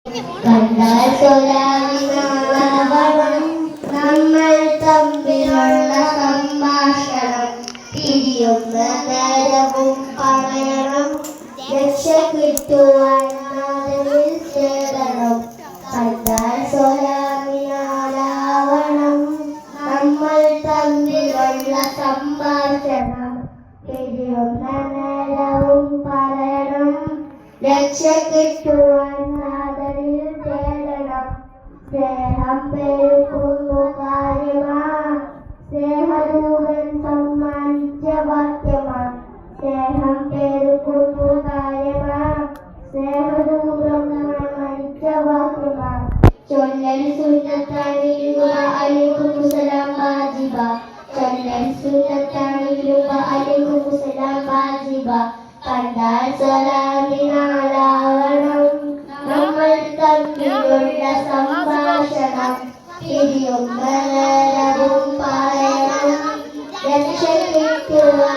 കണ്ടാൽ സ്വരാവിനാളവണം നമ്മൾ തമ്മിലുള്ള സംഭാഷണം പിരിയുന്ന നേരവും പറയണം രക്ഷ കിട്ടുവാൻ നാളിൽ ചേരണം. കണ്ടാൽ സ്വരാവിനാളവണം നമ്മൾ തമ്മിലുള്ള സംഭാഷണം പിരിയുന്ന നേരവും പറയണം രക്ഷ കിട്ടുവാൻ നാദരിൽ തേടണം. സ്നേഹം പെരുക്കുന്നു കാര്യമാ സ്നേഹദൂതൻ സമ്മാനിച്ച വാക്യമാ. സ്നേഹം പെരുക്കുന്നു കാര്യമാ സ്നേഹദൂതൻ സമ്മാനിച്ച വാക്യമാ. ചൊല്ലൽ സുന്നത്താണിരുക അലൈക്കുമുസ്സലാം വാജിബ. ചൊല്ലൽ സുന്നത്താണിരുക അലൈക്കുമുസ്സലാം വാജിബ. കണ്ടാൽ സ്വലാമിനാലാവണം നമ്മൾ തമ്മിലുള്ള സംഭാഷണം പിരിയുന്ന നേരവും പറയണം രക്ഷ കിട്ടുവാൻ